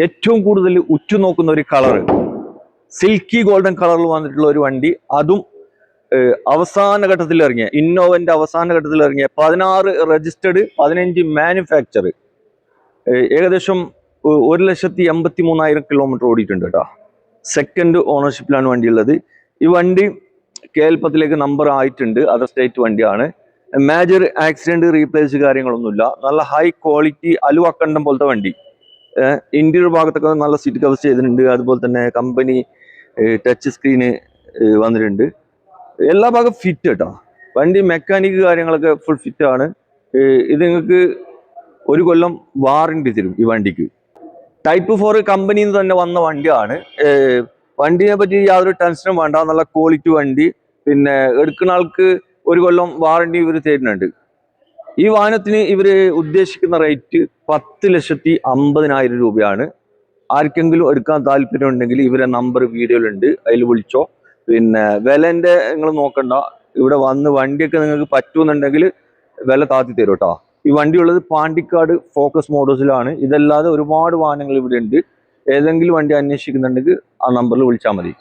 ഏറ്റവും കൂടുതൽ ഉറ്റുനോക്കുന്ന ഒരു കളറ് സിൽക്കി ഗോൾഡൻ കളറിൽ വന്നിട്ടുള്ള ഒരു വണ്ടി, അതും അവസാന ഘട്ടത്തിൽ ഇറങ്ങിയ ഇന്നോവന്റെ അവസാന ഘട്ടത്തിൽ ഇറങ്ങിയ 16 രജിസ്റ്റേർഡ് 15 മാനുഫാക്ചർ, ഏകദേശം 1,83,000 കിലോമീറ്റർ ഓടിയിട്ടുണ്ട് കേട്ടോ. സെക്കൻഡ് ഓണർഷിപ്പിലാണ് വണ്ടി ഉള്ളത്. ഈ വണ്ടി കേൽപ്പത്തിലേക്ക് നമ്പർ ആയിട്ടുണ്ട്, അതർ സ്റ്റേറ്റ് വണ്ടിയാണ്. മേജർ ആക്സിഡന്റ് റീപ്ലേസ് കാര്യങ്ങളൊന്നുമില്ല. നല്ല ഹൈ ക്വാളിറ്റി അലുവക്കണ്ടം പോലത്തെ വണ്ടി. ഇന്റീരിയർ ഭാഗത്തൊക്കെ നല്ല സീറ്റ് കവർ ചെയ്തിട്ടുണ്ട്. അതുപോലെ തന്നെ കമ്പനി ടച്ച് സ്ക്രീന് വന്നിട്ടുണ്ട്. എല്ലാ ഭാഗം ഫിറ്റ് കേട്ടോ. വണ്ടി മെക്കാനിക് കാര്യങ്ങളൊക്കെ ഫുൾ ഫിറ്റ് ആണ്. ഇത് നിങ്ങൾക്ക് 1 കൊല്ലം വാറണ്ടി തരും ഈ വണ്ടിക്ക്. ടൈപ്പ് 4 കമ്പനിയിൽ നിന്ന് തന്നെ വന്ന വണ്ടിയാണ്. വണ്ടിയെ പറ്റി യാതൊരു ടെൻഷനും വേണ്ട, നല്ല ക്വാളിറ്റി വണ്ടി. പിന്നെ എടുക്കുന്ന ആൾക്ക് 1 കൊല്ലം വാറണ്ടി ഇവർ തരുന്നുണ്ട്. ഈ വാഹനത്തിന് ഇവർ ഉദ്ദേശിക്കുന്ന റേറ്റ് 10,50,000 രൂപയാണ്. ആർക്കെങ്കിലും എടുക്കാൻ താല്പര്യം ഉണ്ടെങ്കിൽ ഇവരെ നമ്പർ വീഡിയോയിലുണ്ട്, അതിൽ വിളിച്ചോ. പിന്നെ വിലന്റെ നിങ്ങൾ നോക്കണ്ട, ഇവിടെ വന്ന് വണ്ടിയൊക്കെ നിങ്ങൾക്ക് പറ്റുമെന്നുണ്ടെങ്കിൽ വില താത്തി തരും കേട്ടോ. ഈ വണ്ടി ഉള്ളത് പാണ്ടിക്കാട് ഫോക്കസ് മോട്ടോഴ്സിലാണ്. ഇതല്ലാതെ ഒരുപാട് വാഹനങ്ങൾ ഇവിടെ ഉണ്ട്. ഏതെങ്കിലും വണ്ടി അന്വേഷിക്കുന്നുണ്ടെങ്കിൽ ആ നമ്പറിൽ വിളിച്ചാൽ മതി.